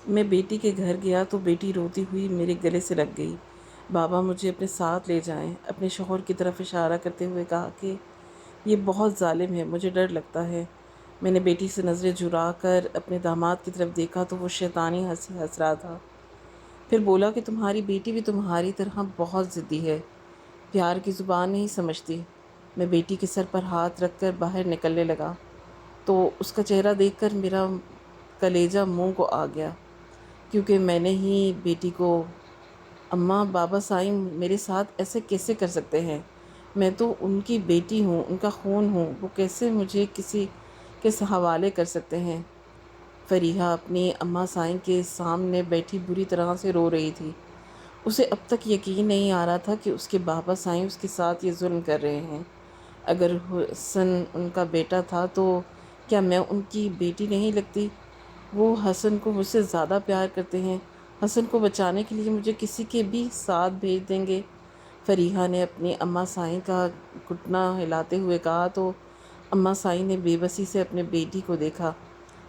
میں بیٹی کے گھر گیا تو بیٹی روتی ہوئی میرے گلے سے لگ گئی۔ بابا مجھے اپنے ساتھ لے جائیں۔ اپنے شوہر کی طرف اشارہ کرتے ہوئے کہا کہ یہ بہت ظالم ہے، مجھے ڈر لگتا ہے۔ میں نے بیٹی سے نظریں جھرا کر اپنے داماد کی طرف دیکھا تو وہ شیطانی ہنسی ہنس رہا تھا۔ پھر بولا کہ تمہاری بیٹی بھی تمہاری طرح بہت ضدی ہے، پیار کی زبان نہیں سمجھتی۔ میں بیٹی کے سر پر ہاتھ رکھ کر باہر نکلنے لگا تو اس کا چہرہ دیکھ کر میرا کلیجہ منہ کو آ گیا، کیونکہ میں نے ہی بیٹی کو اماں بابا سائیں میرے ساتھ ایسے کیسے کر سکتے ہیں؟ میں تو ان کی بیٹی ہوں، ان کا خون ہوں، وہ کیسے مجھے کسی کے حوالے کر سکتے ہیں؟ فریحہ اپنی اماں سائیں کے سامنے بیٹھی بری طرح سے رو رہی تھی۔ اسے اب تک یقین نہیں آ رہا تھا کہ اس کے بابا سائیں اس کے ساتھ یہ ظلم کر رہے ہیں۔ اگر حسن ان کا بیٹا تھا تو کیا میں ان کی بیٹی نہیں لگتی؟ وہ حسن کو مجھ سے زیادہ پیار کرتے ہیں۔ حسن کو بچانے کے لیے مجھے کسی کے بھی ساتھ بھیج دیں گے۔ فریحہ نے اپنی اماں سائیں کا گھٹنا ہلاتے ہوئے کہا تو اماں سائیں نے بے بسی سے اپنے بیٹی کو دیکھا،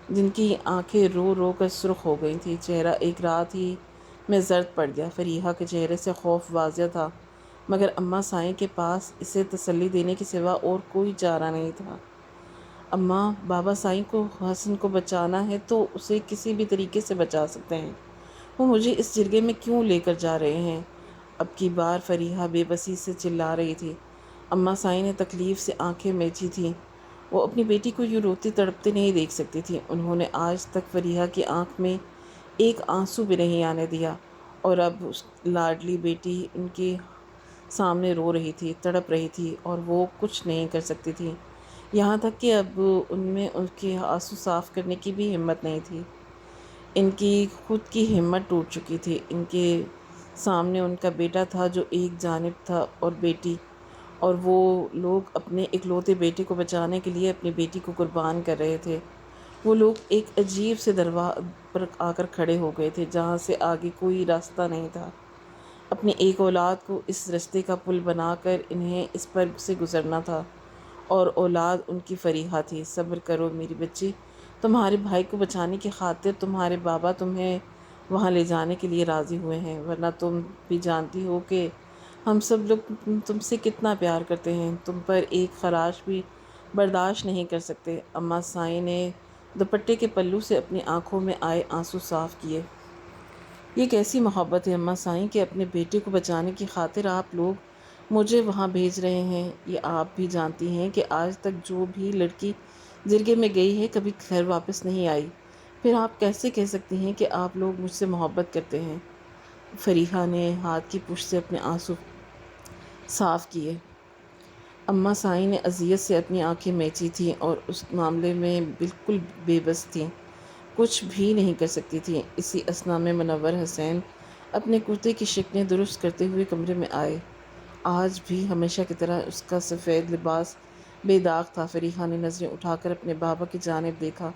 جن کی آنکھیں رو رو کر سرخ ہو گئی تھیں۔ چہرہ ایک رات ہی میں زرد پڑ گیا۔ فریحہ کے چہرے سے خوف واضح تھا، مگر اماں سائیں کے پاس اسے تسلی دینے کے سوا اور کوئی چارہ نہیں تھا۔ اماں بابا سائیں کو حسن کو بچانا ہے تو اسے کسی بھی طریقے سے بچا سکتے ہیں۔ وہ مجھے اس جرگے میں کیوں لے کر جا رہے ہیں؟ اب کی بار فریحہ بے بسی سے چلا رہی تھی۔ اماں سائیں نے تکلیف سے آنکھیں میچی تھیں۔ وہ اپنی بیٹی کو یوں روتی تڑپتے نہیں دیکھ سکتی تھی۔ انہوں نے آج تک فریحہ کی آنکھ میں ایک آنسو بھی نہیں آنے دیا، اور اب اس لاڈلی بیٹی ان کے سامنے رو رہی تھی، تڑپ رہی تھی، اور وہ کچھ نہیں کر سکتی تھی۔ یہاں تک کہ اب ان میں ان کے آنسو صاف کرنے کی بھی ہمت نہیں تھی۔ ان کی خود کی ہمت ٹوٹ چکی تھی۔ ان کے سامنے ان کا بیٹا تھا جو ایک جانب تھا، اور بیٹی، اور وہ لوگ اپنے اکلوتے بیٹے کو بچانے کے لیے اپنی بیٹی کو قربان کر رہے تھے۔ وہ لوگ ایک عجیب سے دروازے پر آ کر کھڑے ہو گئے تھے جہاں سے آگے کوئی راستہ نہیں تھا۔ اپنی ایک اولاد کو اس رستے کا پل بنا کر انہیں اس پر سے گزرنا تھا، اور اولاد ان کی فریحہ تھی۔ صبر کرو میری بچی، تمہارے بھائی کو بچانے کی خاطر تمہارے بابا تمہیں وہاں لے جانے کے لیے راضی ہوئے ہیں، ورنہ تم بھی جانتی ہو کہ ہم سب لوگ تم سے کتنا پیار کرتے ہیں، تم پر ایک خراش بھی برداشت نہیں کر سکتے۔ اماں سائیں نے دوپٹے کے پلو سے اپنی آنکھوں میں آئے آنسو صاف کیے۔ یہ کیسی محبت ہے اماں سائیں کہ اپنے بیٹے کو بچانے کی خاطر آپ لوگ مجھے وہاں بھیج رہے ہیں؟ یہ آپ بھی جانتی ہیں کہ آج تک جو بھی لڑکی جرگے میں گئی ہے کبھی گھر واپس نہیں آئی، پھر آپ کیسے کہہ سکتی ہیں کہ آپ لوگ مجھ سے محبت کرتے ہیں؟ فریحہ نے ہاتھ کی پشت سے اپنے آنسو صاف کیے۔ اماں سائیں نے اذیت سے اپنی آنکھیں میچی تھیں اور اس معاملے میں بالکل بے بس تھیں، کچھ بھی نہیں کر سکتی تھیں۔ اسی اثنا میں منور حسین اپنے کرتے کی شکنیں درست کرتے ہوئے کمرے میں آئے۔ آج بھی ہمیشہ کی طرح اس کا سفید لباس بے داغ تھا۔ فریحہ نے نظریں اٹھا کر اپنے بابا کی جانب دیکھا،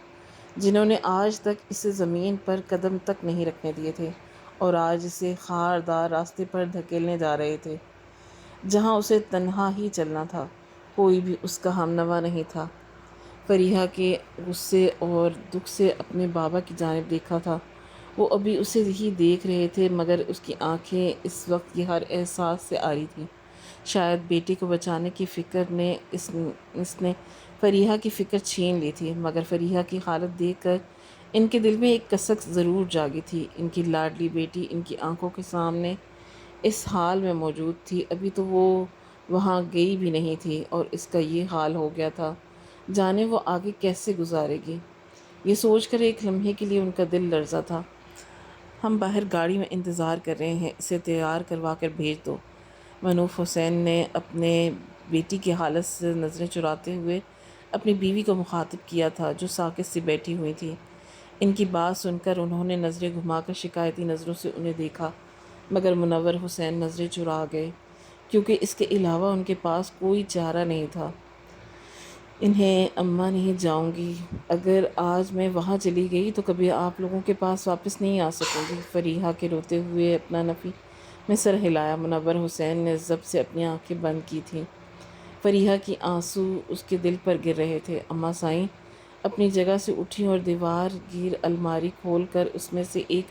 جنہوں نے آج تک اسے زمین پر قدم تک نہیں رکھنے دیے تھے، اور آج اسے خاردار راستے پر دھکیلنے جا رہے تھے جہاں اسے تنہا ہی چلنا تھا، کوئی بھی اس کا ہمنوا نہیں تھا۔ فریحہ کے غصے اور دکھ سے اپنے بابا کی جانب دیکھا تھا۔ وہ ابھی اسے ہی دیکھ رہے تھے، مگر اس کی آنکھیں اس وقت یہ ہر احساس سے آری تھیں۔ شاید بیٹی کو بچانے کی فکر نے اس نے فریحہ کی فکر چھین لی تھی، مگر فریحہ کی حالت دیکھ کر ان کے دل میں ایک کسک ضرور جاگی تھی۔ ان کی لاڈلی بیٹی ان کی آنکھوں کے سامنے اس حال میں موجود تھی، ابھی تو وہ وہاں گئی بھی نہیں تھی اور اس کا یہ حال ہو گیا تھا، جانے وہ آگے کیسے گزارے گی؟ یہ سوچ کر ایک لمحے کے لیے ان کا دل لرزا تھا۔ ہم باہر گاڑی میں انتظار کر رہے ہیں، اسے تیار کروا کر بھیج دو۔ منوف حسین نے اپنے بیٹی کی حالت سے نظریں چراتے ہوئے اپنی بیوی کو مخاطب کیا تھا، جو ساکت سی بیٹھی ہوئی تھی۔ ان کی بات سن کر انہوں نے نظریں گھما کر شکایتی نظروں سے انہیں دیکھا، مگر منور حسین نظریں چرا گئے، کیونکہ اس کے علاوہ ان کے پاس کوئی چارہ نہیں تھا۔ انہیں اماں نہیں جاؤں گی، اگر آج میں وہاں چلی گئی تو کبھی آپ لوگوں کے پاس واپس نہیں آ سکوں گی۔ فریحہ کے روتے ہوئے اپنا نفی میں سر ہلایا۔ منور حسین نے ضبط سے اپنی آنکھیں بند کی تھیں۔ فریحہ کی آنسو اس کے دل پر گر رہے تھے۔ اماں سائیں، اپنی جگہ سے اٹھی اور دیوار گیر الماری کھول کر اس میں سے ایک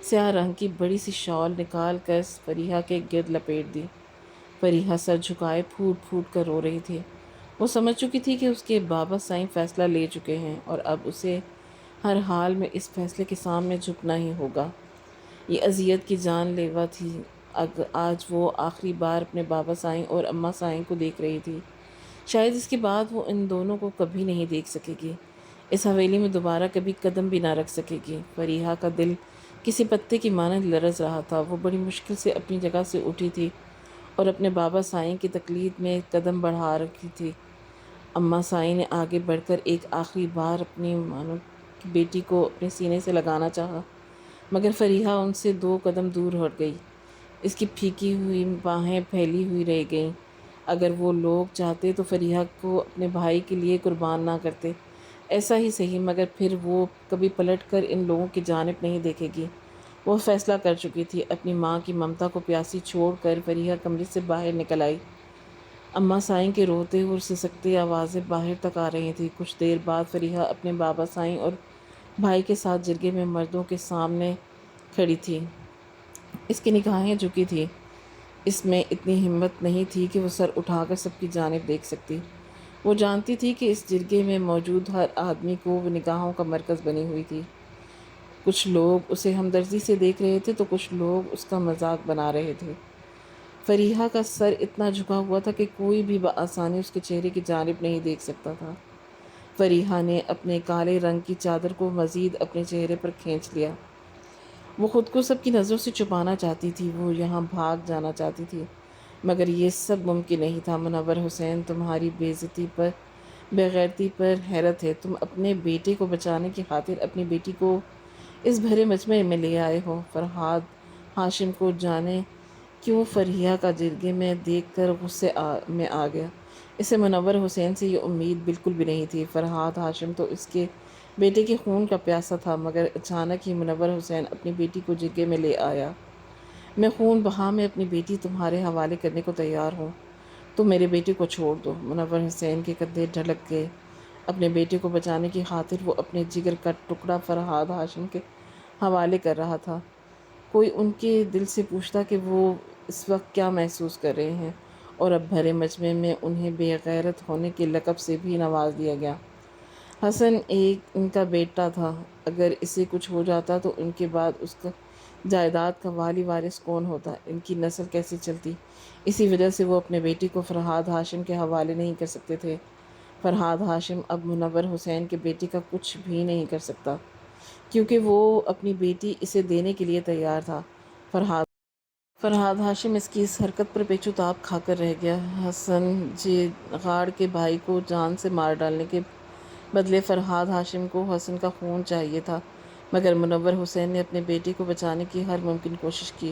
سیاہ رنگ کی بڑی سی شال نکال کر فریحہ کے گرد لپیٹ دی۔ فریحہ سر جھکائے پھوٹ پھوٹ کر رو رہی تھی۔ وہ سمجھ چکی تھی کہ اس کے بابا سائیں فیصلہ لے چکے ہیں اور اب اسے ہر حال میں اس فیصلے کے سامنے جھکنا ہی ہوگا۔ یہ اذیت کی جان لیوا تھی۔ آج وہ آخری بار اپنے بابا سائیں اور اماں سائیں کو دیکھ رہی تھی۔ شاید اس کے بعد وہ ان دونوں کو کبھی نہیں دیکھ سکے گی، اس حویلی میں دوبارہ کبھی قدم بھی نہ رکھ سکے گی۔ فریحہ کا دل کسی پتے کی مانند لرز رہا تھا۔ وہ بڑی مشکل سے اپنی جگہ سے اٹھی تھی اور اپنے بابا سائیں کی تقلید میں قدم بڑھا رکھی تھی۔ اماں سائیں نے آگے بڑھ کر ایک آخری بار اپنی مانو کی بیٹی کو اپنے سینے سے لگانا چاہا، مگر فریحہ ان سے 2 قدم دور ہٹ گئی۔ اس کی پھیکی ہوئی باہیں پھیلی ہوئی رہ گئیں۔ اگر وہ لوگ چاہتے تو فریحہ کو اپنے بھائی کے لیے قربان نہ کرتے، ایسا ہی صحیح، مگر پھر وہ کبھی پلٹ کر ان لوگوں کی جانب نہیں دیکھے گی۔ وہ فیصلہ کر چکی تھی۔ اپنی ماں کی ممتا کو پیاسی چھوڑ کر فریحہ کمرے سے باہر نکل آئی۔ اماں سائیں کے روتے اور سسکتے آوازیں باہر تک آ رہی تھیں۔ کچھ دیر بعد فریحہ اپنے بابا سائیں اور بھائی کے ساتھ جرگے میں مردوں کے سامنے کھڑی تھی۔ اس کی نگاہیں جھکی تھیں۔ اس میں اتنی ہمت نہیں تھی کہ وہ سر اٹھا کر سب کی جانب دیکھ سکتی۔ وہ جانتی تھی کہ اس جرگے میں موجود ہر آدمی کو وہ نگاہوں کا مرکز بنی ہوئی تھی۔ کچھ لوگ اسے ہمدردی سے دیکھ رہے تھے تو کچھ لوگ اس کا مذاق بنا رہے تھے۔ فریحہ کا سر اتنا جھکا ہوا تھا کہ کوئی بھی بآسانی اس کے چہرے کی جانب نہیں دیکھ سکتا تھا۔ فریحہ نے اپنے کالے رنگ کی چادر کو مزید اپنے چہرے پر کھینچ لیا۔ وہ خود کو سب کی نظروں سے چھپانا چاہتی تھی، وہ یہاں بھاگ جانا چاہتی تھی، مگر یہ سب ممکن نہیں تھا۔ منور حسین، تمہاری بے عزتی پر، بے غیرتی پر حیرت ہے۔ تم اپنے بیٹے کو بچانے کی خاطر اپنی بیٹی کو اس بھرے مجمع میں لے آئے ہو۔ فرحاد ہاشم کو جانے کیوں فریحہ کا جرگے میں دیکھ کر غصے میں آ گیا۔ اسے منور حسین سے یہ امید بالکل بھی نہیں تھی۔ فرحاد ہاشم تو اس کے بیٹے کے خون کا پیاسا تھا، مگر اچانک ہی منور حسین اپنی بیٹی کو جرگے میں لے آیا۔ میں خون بہا میں اپنی بیٹی تمہارے حوالے کرنے کو تیار ہوں، تم میرے بیٹے کو چھوڑ دو۔ منور حسین کے کندھے ڈھلک گئے۔ اپنے بیٹے کو بچانے کی خاطر وہ اپنے جگر کا ٹکڑا فرحاد ہاشم کے حوالے کر رہا تھا۔ کوئی ان کے دل سے پوچھتا کہ وہ اس وقت کیا محسوس کر رہے ہیں، اور اب بھرے مجمع میں انہیں بے غیرت ہونے کے لقب سے بھی نواز دیا گیا۔ حسن ایک ان کا بیٹا تھا، اگر اسے کچھ ہو جاتا تو ان کے بعد اس کا جائیداد کا والی وارث کون ہوتا، ان کی نسل کیسے چلتی؟ اسی وجہ سے وہ اپنے بیٹی کو فرحاد ہاشم کے حوالے نہیں کر سکتے تھے۔ فرحاد ہاشم اب منور حسین کے بیٹے کا کچھ بھی نہیں کر سکتا، کیونکہ وہ اپنی بیٹی اسے دینے کے لیے تیار تھا۔ فرحاد ہاشم اس کی اس حرکت پر پیچو تاب کھا کر رہ گیا۔ حسن جیغاڑ کے بھائی کو جان سے مار ڈالنے کے بدلے فرحاد ہاشم کو حسن کا خون چاہیے تھا، مگر منور حسین نے اپنے بیٹے کو بچانے کی ہر ممکن کوشش کی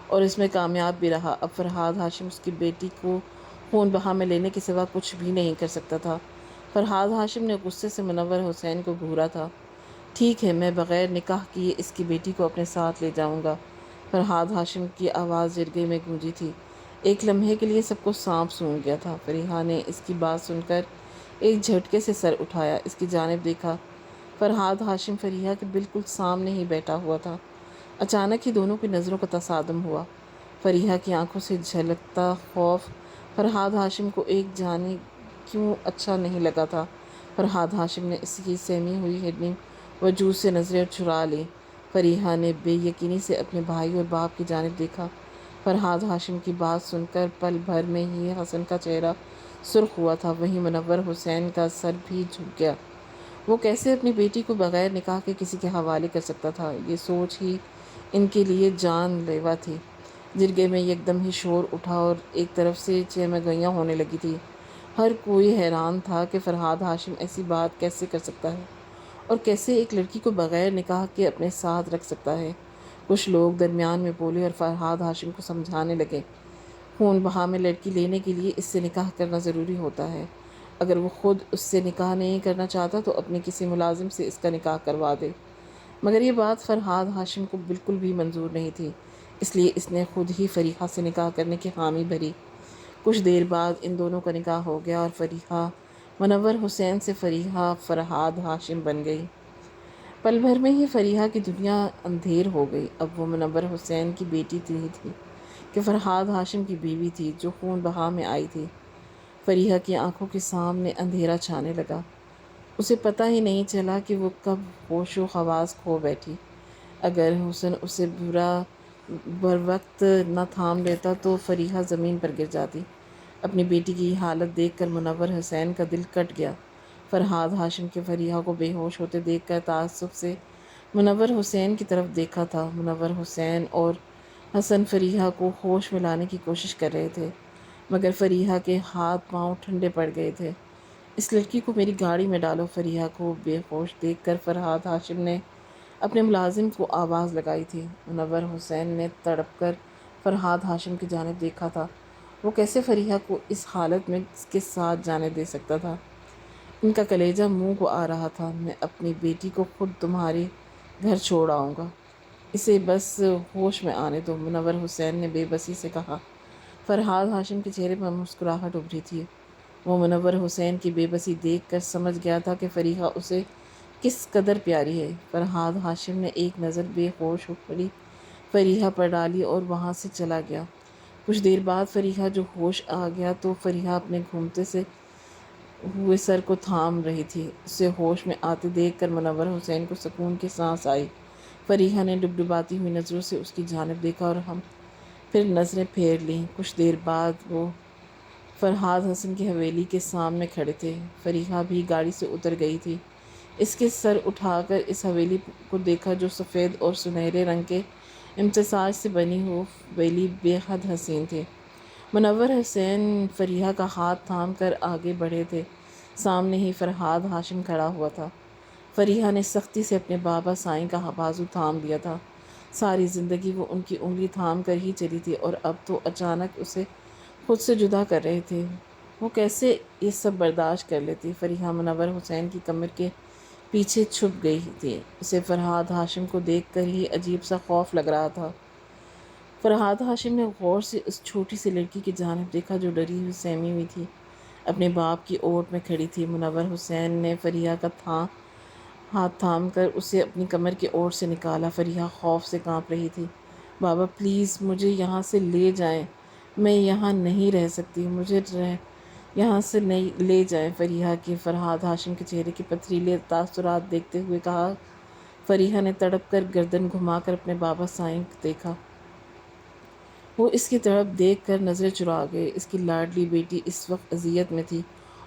اور اس میں کامیاب بھی رہا۔ اب فرحاد ہاشم اس کی بیٹی کو خون بہا میں لینے کے سوا کچھ بھی نہیں کر سکتا تھا۔ فرحاد ہاشم نے غصے سے منور حسین کو گھورا تھا۔ ٹھیک ہے، میں بغیر نکاح کیے اس کی بیٹی کو اپنے ساتھ لے جاؤں گا۔ فرحاد ہاشم کی آواز جرگے میں گونجی تھی۔ ایک لمحے کے لیے سب کو سانپ سونگھ گیا تھا۔ فریحہ نے اس کی بات سن کر ایک جھٹکے سے سر اٹھایا، اس کی جانب دیکھا۔ فرحاد ہاشم فریحہ کے بالکل سامنے ہی بیٹھا ہوا تھا۔ اچانک ہی دونوں کی نظروں کا تصادم ہوا۔ فریحہ کی آنکھوں سے جھلکتا خوف فرحاد ہاشم کو ایک جانے کیوں اچھا نہیں لگا تھا۔ فرحاد ہاشم نے اس کی سہمی ہوئی ہڈنی وجود سے نظریں چرا لیں۔ فریحہ نے بے یقینی سے اپنے بھائی اور باپ کی جانب دیکھا۔ فرحاد ہاشم کی بات سن کر پل بھر میں ہی حسن کا چہرہ سرخ ہوا تھا، وہیں منور حسین کا سر بھی جھک گیا۔ وہ کیسے اپنی بیٹی کو بغیر نکاح کے کسی کے حوالے کر سکتا تھا؟ یہ سوچ ہی ان کے لیے جان لیوا تھی۔ جرگے میں یکدم ہی شور اٹھا اور ایک طرف سے چہمگوئیاں ہونے لگی تھی۔ ہر کوئی حیران تھا کہ فرحاد ہاشم ایسی بات کیسے کر سکتا ہے اور کیسے ایک لڑکی کو بغیر نکاح کے اپنے ساتھ رکھ سکتا ہے۔ کچھ لوگ درمیان میں بولے اور فرحاد ہاشم کو سمجھانے لگے، خون بہا میں لڑکی لینے کے لیے اس سے نکاح کرنا ضروری ہوتا ہے۔ اگر وہ خود اس سے نکاح نہیں کرنا چاہتا تو اپنے کسی ملازم سے اس کا نکاح کروا دے۔ مگر یہ بات فرحاد ہاشم کو بالکل بھی منظور نہیں تھی، اس لیے اس نے خود ہی فریحہ سے نکاح کرنے کی حامی بھری۔ کچھ دیر بعد ان دونوں کا نکاح ہو گیا اور فریحہ منور حسین سے فریحہ فرحاد ہاشم بن گئی۔ پل بھر میں ہی فریحہ کی دنیا اندھیر ہو گئی۔ اب وہ منور حسین کی بیٹی نہیں تھی کہ فرحاد ہاشم کی بیوی تھی جو خون بہا میں آئی تھی۔ فریحہ کی آنکھوں کے سامنے اندھیرا چھانے لگا۔ اسے پتہ ہی نہیں چلا کہ وہ کب ہوش و حواس کھو بیٹھی۔ اگر حسن اسے بروقت نہ تھام لیتا تو فریحہ زمین پر گر جاتی۔ اپنی بیٹی کی یہ حالت دیکھ کر منور حسین کا دل کٹ گیا۔ فرحاد ہاشم کے فریحہ کو بے ہوش ہوتے دیکھ کر تعصب سے منور حسین کی طرف دیکھا تھا۔ منور حسین اور حسن فریحہ کو ہوش میں لانے کی کوشش کر رہے تھے، مگر فریحہ کے ہاتھ پاؤں ٹھنڈے پڑ گئے تھے۔ اس لڑکی کو میری گاڑی میں ڈالو۔ فریحہ کو بے ہوش دیکھ کر فرحاد ہاشم نے اپنے ملازم کو آواز لگائی تھی۔ منور حسین نے تڑپ کر فرحاد ہاشم کی جانب دیکھا تھا۔ وہ کیسے فریحہ کو اس حالت میں اس کے ساتھ جانے دے سکتا تھا؟ ان کا کلیجہ منہ کو آ رہا تھا۔ میں اپنی بیٹی کو خود تمہارے گھر چھوڑ آؤں گا، اسے بس ہوش میں آنے دو، منور حسین نے بے بسی سے کہا۔ فرحاد ہاشم کے چہرے پر مسکراہٹ ابھری تھی۔ وہ منور حسین کی بے بسی دیکھ کر سمجھ گیا تھا کہ فریحہ اسے کس قدر پیاری ہے۔ فرحاد ہاشم نے ایک نظر بے ہوش ہو پڑی فریحہ پر ڈالی اور وہاں سے چلا گیا۔ کچھ دیر بعد فریحہ جو ہوش آ گیا تو فریحہ اپنے گھومتے سے ہوئے سر کو تھام رہی تھی۔ اسے ہوش میں آتے دیکھ کر منور حسین کو سکون کی سانس آئی۔ فریحہ نے ڈبڈباتی ہوئی نظروں سے اس کی جانب دیکھا اور ہم پھر نظریں پھیر لیں۔ کچھ دیر بعد وہ فرحاد حسن کی حویلی کے سامنے کھڑے تھے۔ فریحہ بھی گاڑی سے اتر گئی تھی۔ اس کے سر اٹھا کر اس حویلی کو دیکھا جو سفید اور سنہرے رنگ کے امتزاج سے بنی حویلی بے حد حسین تھی۔ منور حسین فریحہ کا ہاتھ تھام کر آگے بڑھے تھے۔ سامنے ہی فرحاد ہاشم کھڑا ہوا تھا۔ فریحہ نے سختی سے اپنے بابا سائیں کا بازو تھام لیا تھا۔ ساری زندگی وہ ان کی انگلی تھام کر ہی چلی تھی اور اب تو اچانک اسے خود سے جدا کر رہے تھے۔ وہ کیسے یہ سب برداشت کر لیتی؟ فریحہ منور حسین کی کمر کے پیچھے چھپ گئی تھی۔ اسے فرحاد ہاشم کو دیکھ کر ہی عجیب سا خوف لگ رہا تھا۔ فرحاد ہاشم نے غور سے اس چھوٹی سی لڑکی کی جانب دیکھا جو ڈری ہوئی سہمی ہوئی تھی، اپنے باپ کی اوٹ میں کھڑی تھی۔ منور حسین نے فریحہ کا ہاتھ تھام کر اسے اپنی کمر کے اوٹ سے نکالا۔ فریحہ خوف سے کانپ رہی تھی۔ بابا پلیز مجھے یہاں سے لے جائیں، میں یہاں نہیں رہ سکتی، مجھے یہاں سے نہیں لے جائیں، فریحہ کی فرحاد ہاشم کے چہرے کے پتھریلے تاثرات دیکھتے ہوئے کہا۔ فریحہ نے تڑپ کر گردن گھما کر اپنے بابا سائیں دیکھا۔ وہ اس کی طرف دیکھ کر نظریں چرا گئے۔ اس کی لاڈلی بیٹی اس وقت اذیت میں تھی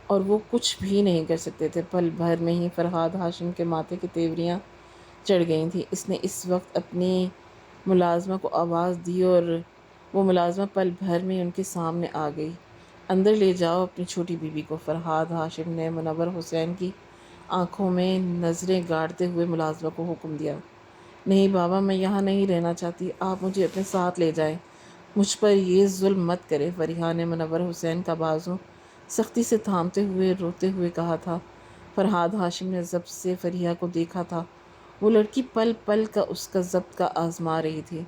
اور وہ کچھ بھی نہیں کر سکتے تھے۔ پل بھر میں ہی فرحاد ہاشم کے ماتھے کی تیوریاں چڑھ گئی تھیں۔ اس نے اس وقت اپنی ملازمہ کو آواز دی اور وہ ملازمہ پل بھر میں ان کے سامنے آ گئی۔ اندر لے جاؤ اپنی چھوٹی بیوی کو، فرحاد ہاشم نے منور حسین کی آنکھوں میں نظریں گاڑتے ہوئے ملازمہ کو حکم دیا۔ نہیں بابا، میں یہاں نہیں رہنا چاہتی، آپ مجھے اپنے ساتھ لے جائیں، مجھ پر یہ ظلم مت کریں، فریحہ نے منور حسین کا بازو سختی سے تھامتے ہوئے روتے ہوئے کہا تھا۔ فرحاد ہاشم نے ضبط سے فریحہ کو دیکھا تھا۔ وہ لڑکی پل پل کا اس کا ضبط کا آزما رہی تھی۔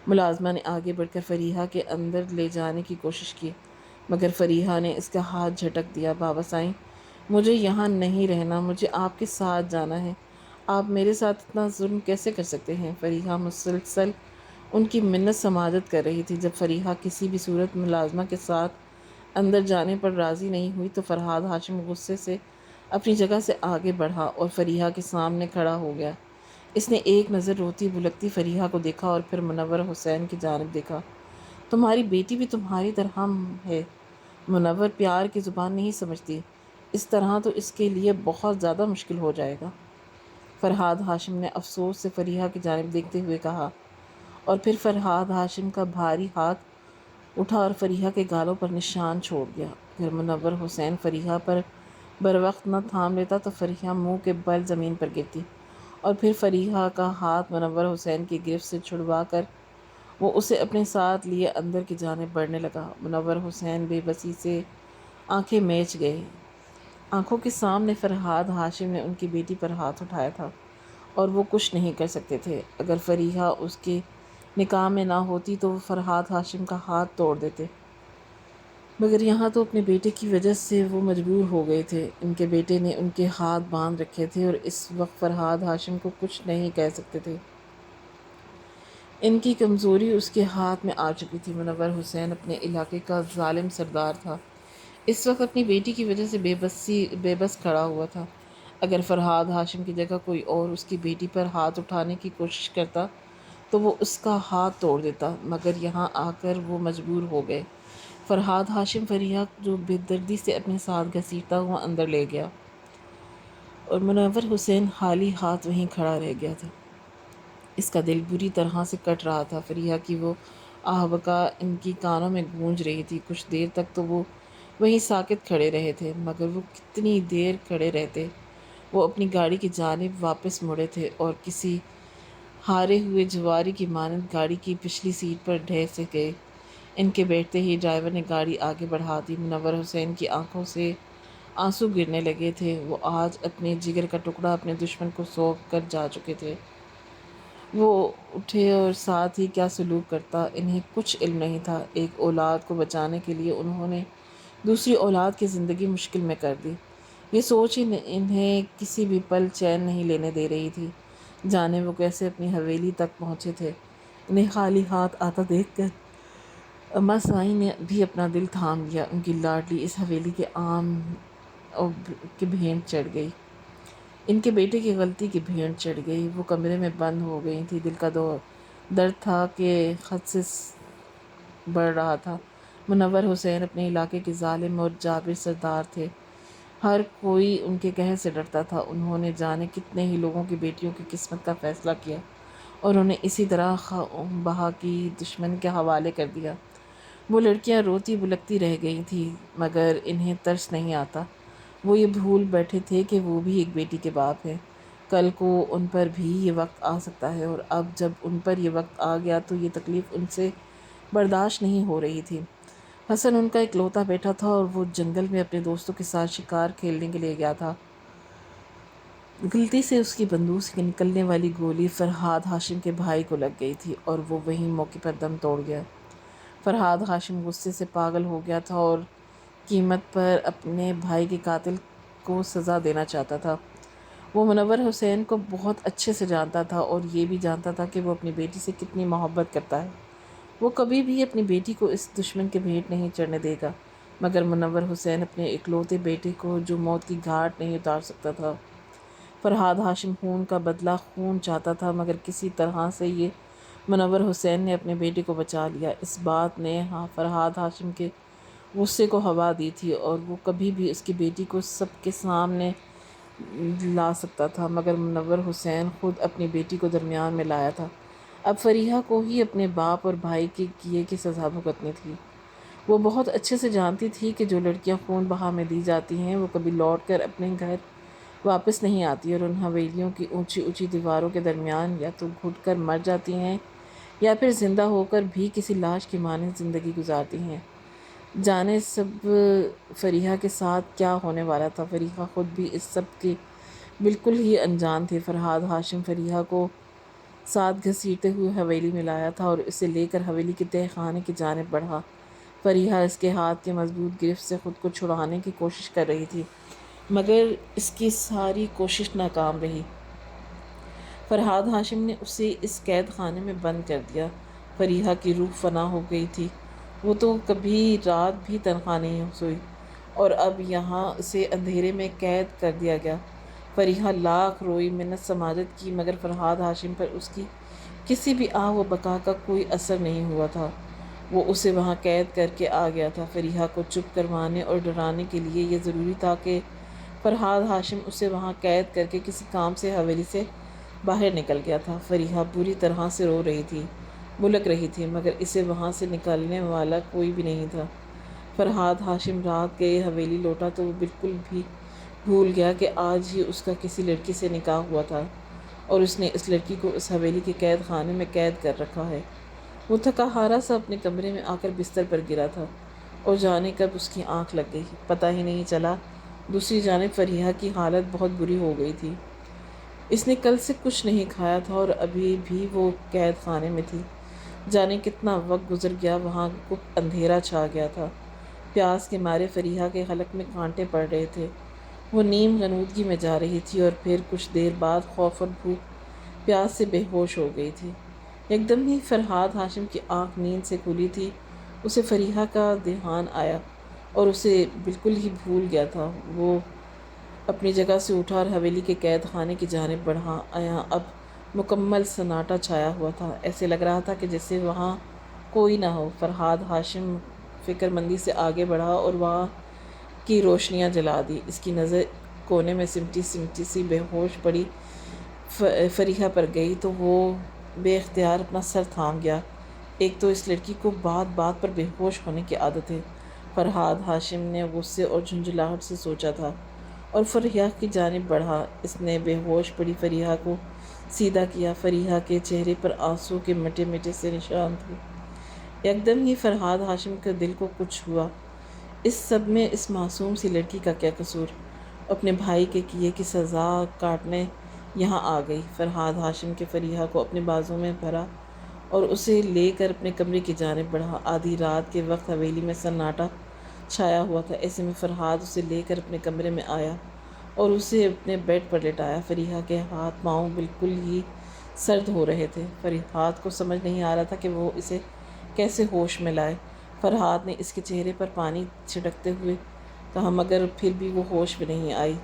ملازمہ نے آگے بڑھ کر فریحہ کے اندر لے جانے کی کوشش کی، مگر فریحہ نے اس کا ہاتھ جھٹک دیا۔ بابا سائیں، مجھے یہاں نہیں رہنا، مجھے آپ کے ساتھ جانا ہے، آپ میرے ساتھ اتنا ظلم کیسے کر سکتے ہیں؟ فریحہ مسلسل ان کی منت سماجت کر رہی تھی۔ جب فریحہ کسی بھی صورت ملازمہ کے ساتھ اندر جانے پر راضی نہیں ہوئی تو فرحاد ہاشم غصے سے اپنی جگہ سے آگے بڑھا اور فریحہ کے سامنے کھڑا ہو گیا۔ اس نے ایک نظر روتی بھلکتی فریحہ کو دیکھا اور پھر منور حسین کی جانب دیکھا۔ تمہاری بیٹی بھی تمہاری طرح ہے، منور پیار کی زبان نہیں سمجھتی، اس طرح تو اس کے لیے بہت زیادہ مشکل ہو جائے گا، فرحاد ہاشم نے افسوس سے فریحہ کی جانب دیکھتے ہوئے کہا، اور پھر فرحاد ہاشم کا بھاری ہاتھ اٹھا اور فریحہ کے گالوں پر نشان چھوڑ دیا۔ اگر منور حسین فریحہ پر بروقت نہ تھام لیتا تو فریحہ منہ کے بل زمین پر گرتی، اور پھر فریحہ کا ہاتھ منور حسین کی گرفت سے چھڑوا کر وہ اسے اپنے ساتھ لیے اندر کی جانب بڑھنے لگا۔ منور حسین بے بسی سے آنکھیں میچ گئے۔ آنکھوں کے سامنے فرحاد ہاشم نے ان کی بیٹی پر ہاتھ اٹھایا تھا اور وہ کچھ نہیں کر سکتے تھے۔ اگر فریحہ اس کے نکاح میں نہ ہوتی تو وہ فرحاد ہاشم کا ہاتھ توڑ دیتے۔ مگر یہاں تو اپنے بیٹے کی وجہ سے وہ مجبور ہو گئے تھے۔ ان کے بیٹے نے ان کے ہاتھ باندھ رکھے تھے اور اس وقت فرحاد ہاشم کو کچھ نہیں کہہ سکتے تھے۔ ان کی کمزوری اس کے ہاتھ میں آ چکی تھی۔ منور حسین اپنے علاقے کا ظالم سردار تھا، اس وقت اپنی بیٹی کی وجہ سے بے بس کھڑا ہوا تھا۔ اگر فرحاد ہاشم کی جگہ کوئی اور اس کی بیٹی پر ہاتھ اٹھانے کی کوشش کرتا تو وہ اس کا ہاتھ توڑ دیتا، مگر یہاں آ کر وہ مجبور ہو گئے۔ فرحاد ہاشم فریحہ جو بے دردی سے اپنے ساتھ گھسیٹتا ہوا اندر لے گیا اور منور حسین خالی ہاتھ وہیں کھڑا رہ گیا تھا۔ اس کا دل بری طرح سے کٹ رہا تھا۔ فریحہ کی وہ آہ بکا ان کی کانوں میں گونج رہی تھی۔ کچھ دیر تک تو وہ وہیں ساکت کھڑے رہے تھے، مگر وہ کتنی دیر کھڑے رہتے؟ وہ اپنی گاڑی کی جانب واپس مڑے تھے اور کسی ہارے ہوئے جواری کی مانند گاڑی کی پچھلی سیٹ پر ڈھس گئے۔ ان کے بیٹھتے ہی ڈرائیور نے گاڑی آگے بڑھا دی۔ منور حسین کی آنکھوں سے آنسو گرنے لگے تھے۔ وہ آج اپنے جگر کا ٹکڑا اپنے دشمن کو سونپ کر جا چکے تھے۔ وہ اٹھے اور ساتھ ہی کیا سلوک کرتا، انہیں کچھ علم نہیں تھا۔ ایک اولاد کو بچانے کے لیے انہوں نے دوسری اولاد کی زندگی مشکل میں کر دی۔ یہ سوچ ہی انہیں کسی بھی پل چین نہیں لینے دے رہی تھی۔ جانے وہ کیسے اپنی حویلی تک پہنچے تھے۔ انہیں خالی ہاتھ آتا دیکھ کر اماں سائیں نے بھی اپنا دل تھام لیا۔ ان کی لاڈلی اس حویلی کے عام کی بھینٹ چڑھ گئی، ان کے بیٹے کی غلطی کی بھینٹ چڑھ گئی۔ وہ کمرے میں بند ہو گئی تھی۔ دل کا درد تھا کہ حد سے بڑھ رہا تھا۔ منور حسین اپنے علاقے کے ظالم اور جابر سردار تھے۔ ہر کوئی ان کے قہر سے ڈرتا تھا۔ انہوں نے جانے کتنے ہی لوگوں کی بیٹیوں کی قسمت کا فیصلہ کیا اور انہیں اسی طرح بہا کی دشمن کے حوالے کر دیا۔ وہ لڑکیاں روتی بلکتی رہ گئی تھیں، مگر انہیں ترس نہیں آتا۔ وہ یہ بھول بیٹھے تھے کہ وہ بھی ایک بیٹی کے باپ ہیں۔ کل کو ان پر بھی یہ وقت آ سکتا ہے، اور اب جب ان پر یہ وقت آ گیا تو یہ تکلیف ان سے برداشت نہیں ہو رہی تھی۔ حسن ان کا اکلوتا بیٹا تھا اور وہ جنگل میں اپنے دوستوں کے ساتھ شکار کھیلنے کے لیے گیا تھا۔ غلطی سے اس کی بندوق سے نکلنے والی گولی فرحاد ہاشم کے بھائی کو لگ گئی تھی اور وہ وہیں موقع پر دم توڑ گیا۔ فرحاد ہاشم غصے سے پاگل ہو گیا تھا اور قیمت پر اپنے بھائی کے قاتل کو سزا دینا چاہتا تھا۔ وہ منور حسین کو بہت اچھے سے جانتا تھا اور یہ بھی جانتا تھا کہ وہ اپنی بیٹی سے کتنی محبت کرتا ہے۔ وہ کبھی بھی اپنی بیٹی کو اس دشمن کے بھیٹ نہیں چڑھنے دے گا، مگر منور حسین اپنے اکلوتے بیٹے کو جو موت کی گھاٹ نہیں اتار سکتا تھا۔ فرحاد ہاشم خون کا بدلہ خون چاہتا تھا، مگر کسی طرح سے یہ منور حسین نے اپنے بیٹے کو بچا لیا۔ اس بات نے فرحاد ہاشم کے غصے کو ہوا دی تھی اور وہ کبھی بھی اس کی بیٹی کو سب کے سامنے لا سکتا تھا، مگر منور حسین خود اپنی بیٹی کو درمیان میں لایا تھا۔ اب فریحہ کو ہی اپنے باپ اور بھائی کے کیے کی سزا بھگتنی تھی۔ وہ بہت اچھے سے جانتی تھی کہ جو لڑکیاں خون بہا میں دی جاتی ہیں وہ کبھی لوٹ کر اپنے گھر واپس نہیں آتی اور ان حویلیوں کی اونچی اونچی دیواروں کے درمیان یا تو گھٹ کر مر جاتی ہیں یا پھر زندہ ہو کر بھی کسی لاش کی مانند زندگی گزارتی ہیں۔ جانے سب فریحہ کے ساتھ کیا ہونے والا تھا۔ فریحہ خود بھی اس سب کے بالکل ہی انجان تھے۔ فرحاد ہاشم فریحہ کو ساتھ گھسیٹتے ہوئے حویلی میں لایا تھا اور اسے لے کر حویلی کے تہہ خانے کی جانب بڑھا۔ فریحہ اس کے ہاتھ کے مضبوط گرفت سے خود کو چھڑانے کی کوشش کر رہی تھی، مگر اس کی ساری کوشش ناکام رہی۔ فرحاد ہاشم نے اسے اس قید خانے میں بند کر دیا۔ فریحہ کی روح فنا ہو گئی تھی۔ وہ تو کبھی رات بھی تنہا نہیں سوئی اور اب یہاں اسے اندھیرے میں قید کر دیا گیا۔ فریحہ لاکھ روئی، منت سماجت کی، مگر فرحاد ہاشم پر اس کی کسی بھی آہ و بکا کا کوئی اثر نہیں ہوا تھا۔ وہ اسے وہاں قید کر کے آ گیا تھا۔ فریحہ کو چپ کروانے اور ڈرانے کے لیے یہ ضروری تھا کہ فرحاد ہاشم اسے وہاں قید کر کے کسی کام سے حویلی سے باہر نکل گیا تھا۔ فریحہ بری طرح سے رو رہی تھی، بلک رہی تھی، مگر اسے وہاں سے نکالنے والا کوئی بھی نہیں تھا۔ فرحاد ہاشم رات گئے حویلی لوٹا تو وہ بالکل بھی بھول گیا کہ آج ہی اس کا کسی لڑکی سے نکاح ہوا تھا اور اس نے اس لڑکی کو اس حویلی کے قید خانے میں قید کر رکھا ہے۔ وہ تھکا ہارا سا اپنے کمرے میں آ کر بستر پر گرا تھا اور جانے کب اس کی آنکھ لگ گئی، پتہ ہی نہیں چلا۔ دوسری جانب فریحہ کی حالت بہت بری ہو گئی تھی۔ اس نے کل سے کچھ نہیں کھایا تھا اور ابھی بھی وہ قید خانے میں تھی۔ جانے کتنا وقت گزر گیا، وہاں گپ اندھیرا چھا گیا تھا۔ پیاس کے مارے فریحہ کے حلق میں کانٹے پڑ رہے تھے۔ وہ نیم غنودگی میں جا رہی تھی اور پھر کچھ دیر بعد خوف اور بھوک پیاس سے بے ہوش ہو گئی تھی۔ ایک دم ہی فرحاد ہاشم کی آنکھ نیند سے کھلی تھی۔ اسے فریحہ کا دھیان آیا اور اسے بالکل ہی بھول گیا تھا۔ وہ اپنی جگہ سے اٹھا اور حویلی کے قید خانے کی جانب بڑھا۔ یہاں اب مکمل سناٹا چھایا ہوا تھا، ایسے لگ رہا تھا کہ جیسے وہاں کوئی نہ ہو۔ فرحاد ہاشم فکر مندی سے آگے بڑھا اور وہاں کی روشنیاں جلا دی۔ اس کی نظر کونے میں سمٹی سی بے ہوش پڑی فریحہ پر گئی تو وہ بے اختیار اپنا سر تھام گیا۔ ایک تو اس لڑکی کو بات بات پر بے ہوش ہونے کی عادت ہے، فرحاد ہاشم نے غصے اور جھنجھلاہٹ سے سوچا تھا، اور فریحہ کی جانب بڑھا۔ اس نے بے ہوش پڑی فریحہ کو سیدھا کیا۔ فریحہ کے چہرے پر آنسو کے مٹے مٹے سے نشان تھے۔ یکدم ہی فرحاد ہاشم کے دل کو کچھ ہوا۔ اس سب میں اس معصوم سی لڑکی کا کیا قصور؟ اپنے بھائی کے کیے کی سزا کاٹنے یہاں آ گئی۔ فرحاد ہاشم کے فریحہ کو اپنے بازو میں بھرا اور اسے لے کر اپنے کمرے کی جانب بڑھا۔ آدھی رات کے وقت حویلی میں سناٹا چھایا ہوا تھا، ایسے میں فرحاد اسے لے کر اپنے کمرے میں آیا اور اسے اپنے بیڈ پر لٹایا۔ فریحہ کے ہاتھ پاؤں بالکل ہی سرد ہو رہے تھے۔ فرحاد کو سمجھ نہیں آ رہا تھا کہ وہ اسے کیسے ہوش میں لائے۔ فرحاد نے اس کے چہرے پر پانی چھڑکتے ہوئے کہا، مگر پھر بھی وہ ہوش میں نہیں آئی۔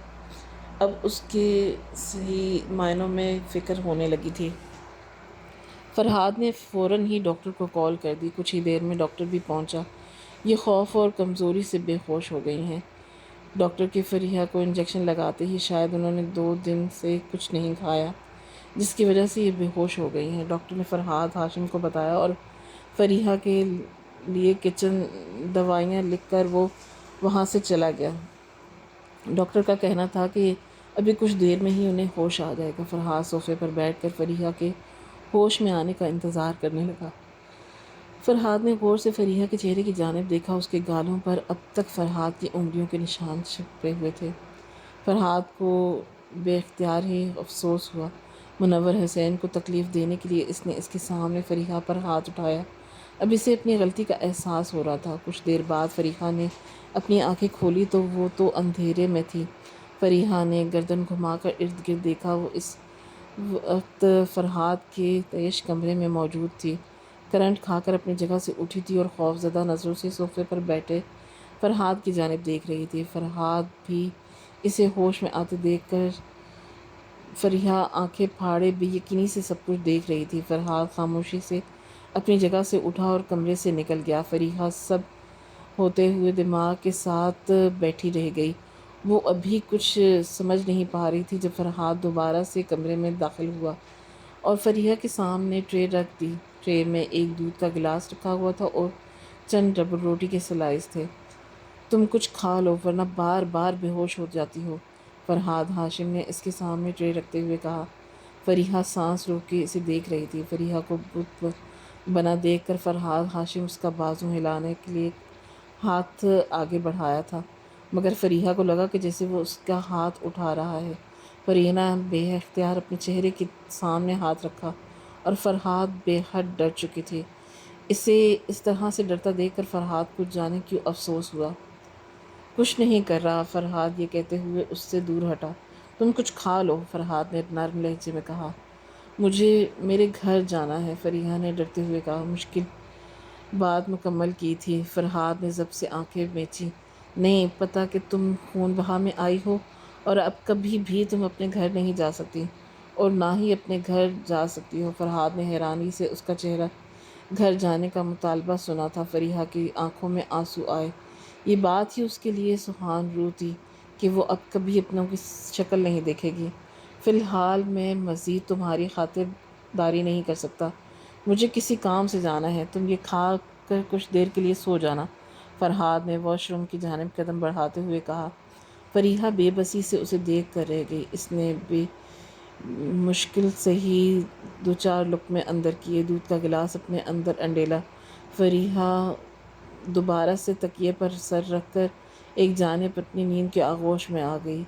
اب اس کے صحیح معنوں میں فکر ہونے لگی تھی۔ فرحاد نے فوراً ہی ڈاکٹر کو کال کر دی۔ کچھ ہی دیر میں ڈاکٹر بھی پہنچا۔ یہ خوف اور کمزوری سے بے ہوش ہو گئی ہیں۔ ڈاکٹر کے فریحہ کو انجیکشن لگاتے ہی شاید انہوں نے 2 دن سے کچھ نہیں کھایا، جس کی وجہ سے یہ بے ہوش ہو گئی ہیں، ڈاکٹر نے فرحاد ہاشم کو بتایا، اور فریحہ کے لیے کچن دوائیاں لکھ کر وہ وہاں سے چلا گیا۔ ڈاکٹر کا کہنا تھا کہ ابھی کچھ دیر میں ہی انہیں ہوش آ جائے گا۔ فرحاد صوفے پر بیٹھ کر فریحہ کے ہوش میں آنے کا انتظار کرنے لگا۔ فرحاد نے غور سے فریحہ کے چہرے کی جانب دیکھا۔ اس کے گالوں پر اب تک فرحاد کی انگلیوں کے نشان چھپے ہوئے تھے۔ فرحاد کو بے اختیار ہی افسوس ہوا۔ منور حسین کو تکلیف دینے کے لیے اس نے اس کے سامنے فریحہ پر ہاتھ اٹھایا۔ اب اسے اپنی غلطی کا احساس ہو رہا تھا۔ کچھ دیر بعد فریحہ نے اپنی آنکھیں کھولی تو وہ تو اندھیرے میں تھی۔ فریحہ نے گردن گھما کر ارد گرد دیکھا۔ وہ اس وقت فرحاد کے تیش کمرے میں موجود تھی، کرنٹ کھا کر اپنی جگہ سے اٹھی تھی اور خوفزدہ نظروں سے صوفے پر بیٹھے فرحاد کی جانب دیکھ رہی تھی۔ فرحاد بھی اسے ہوش میں آتے دیکھ کر فریحہ آنکھیں پھاڑے بے یقینی سے سب کچھ دیکھ رہی تھی۔ فرحاد خاموشی سے اپنی جگہ سے اٹھا اور کمرے سے نکل گیا۔ فریحہ سب ہوتے ہوئے دماغ کے ساتھ بیٹھی رہ گئی۔ وہ ابھی کچھ سمجھ نہیں پا رہی تھی جب فرحاد دوبارہ سے کمرے میں داخل ہوا اور فریحہ کے سامنے ٹرے رکھ دی۔ ٹرے میں ایک دودھ کا گلاس رکھا ہوا تھا اور چند ڈبل روٹی کے سلائس تھے۔ تم کچھ کھا لو ورنہ بار بار بے ہوش ہو جاتی ہو، فرحاد ہاشم نے اس کے سامنے ٹرے رکھتے ہوئے کہا۔ فریحہ سانس روک کے اسے دیکھ رہی تھی۔ فریحہ کو بت بنا دیکھ کر فرحاد ہاشم اس کا بازو ہلانے کے لیے ہاتھ آگے بڑھایا تھا، مگر فریحہ کو لگا کہ جیسے وہ اس کا ہاتھ اٹھا رہا ہے۔ فریحہ نے بے اختیار اپنے چہرے کے سامنے ہاتھ رکھا اور فرحاد بے حد ڈر چکی تھی۔ اسے اس طرح سے ڈرتا دیکھ کر فرحاد کو جانے کیوں افسوس ہوا۔ کچھ نہیں کر رہا، فرحاد یہ کہتے ہوئے اس سے دور ہٹا۔ تم کچھ کھا لو، فرحاد نے نرم لہجے میں کہا۔ مجھے میرے گھر جانا ہے، فریحہ نے ڈرتے ہوئے کہا۔ مشکل بات مکمل کی تھی، فرحاد نے ضبط سے آنکھیں مینچی۔ نہیں پتہ کہ تم خون بہا میں آئی ہو اور اب کبھی بھی تم اپنے گھر نہیں جا سکتی اور نہ ہی اپنے گھر جا سکتی ہو۔ فرحاد نے حیرانی سے اس کا چہرہ گھر جانے کا مطالبہ سنا تھا۔ فریحہ کی آنکھوں میں آنسو آئے۔ یہ بات ہی اس کے لیے سوہان رو تھی کہ وہ اب کبھی اپنوں کی شکل نہیں دیکھے گی۔ فی الحال میں مزید تمہاری خاطر داری نہیں کر سکتا، مجھے کسی کام سے جانا ہے، تم یہ کھا کر کچھ دیر کے لیے سو جانا، فرحاد نے واش روم کی جانب قدم بڑھاتے ہوئے کہا۔ فریحہ بے بسی سے اسے دیکھ کر رہ گئی۔ اس نے بے مشکل سے ہی 2-4 لقمے اندر کیے، دودھ کا گلاس اپنے اندر انڈیلا۔ فریحہ دوبارہ سے تکیے پر سر رکھ کر ایک جانب اپنی نیند کے آغوش میں آ گئی۔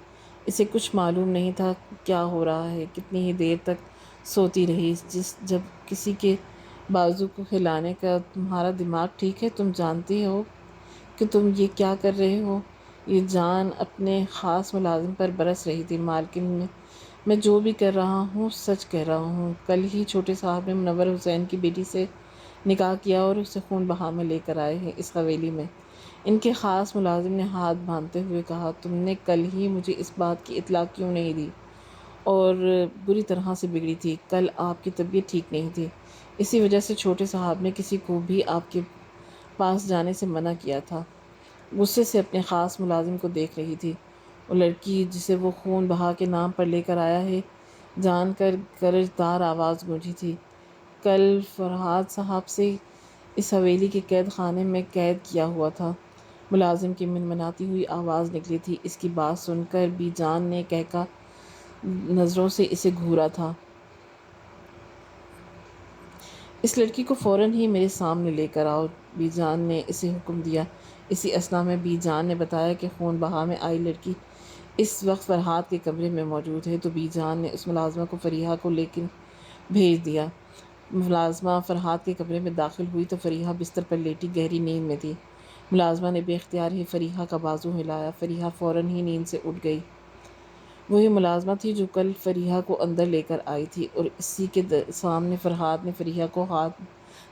اسے کچھ معلوم نہیں تھا کیا ہو رہا ہے، کتنی ہی دیر تک سوتی رہی۔ جب کسی کے بازو کو ہلانے کا تمہارا دماغ ٹھیک ہے، تم جانتی ہو کہ تم یہ کیا کر رہے ہو؟ یہ جان اپنے خاص ملازم پر برس رہی تھی۔ مالکن میں جو بھی کر رہا ہوں سچ کہہ رہا ہوں۔ کل ہی چھوٹے صاحب نے منور حسین کی بیٹی سے نکاح کیا اور اسے خون بہا میں لے کر آئے ہیں اس حویلی میں۔ ان کے خاص ملازم نے ہاتھ باندھتے ہوئے کہا، تم نے کل ہی مجھے اس بات کی اطلاع کیوں نہیں دی؟ اور بری طرح سے بگڑی تھی۔ کل آپ کی طبیعت ٹھیک نہیں تھی، اسی وجہ سے چھوٹے صاحب نے کسی کو بھی آپ کے پاس جانے سے منع کیا تھا۔ غصے سے اپنے خاص ملازم کو دیکھ رہی تھی۔ وہ لڑکی جسے وہ خون بہا کے نام پر لے کر آیا ہے جان کر گرجدار آواز گونجی تھی، کل فرحاد صاحب سے اس حویلی کے قید خانے میں قید کیا ہوا تھا۔ ملازم کی منمناتی ہوئی آواز نکلی تھی۔ اس کی بات سن کر بی جان نے کہکا نظروں سے اسے گھورا تھا۔ اس لڑکی کو فوراً ہی میرے سامنے لے کر آؤ، بی جان نے اسے حکم دیا۔ اسی اثنا میں بی جان نے بتایا کہ خون بہا میں آئی لڑکی اس وقت فرحاد کے کمرے میں موجود ہے، تو بی جان نے اس ملازمہ کو فریحہ کو لے کر بھیج دیا۔ ملازمہ فرحاد کے کمرے میں داخل ہوئی تو فریحہ بستر پر لیٹی گہری نیند میں تھی۔ ملازمہ نے بے اختیار ہی فریحہ کا بازو ہلایا۔ فریحہ فوراً ہی نیند سے اٹھ گئی۔ وہی ملازمہ تھی جو کل فریحہ کو اندر لے کر آئی تھی، اور اسی کے سامنے فرحاد نے فریحہ کو ہاتھ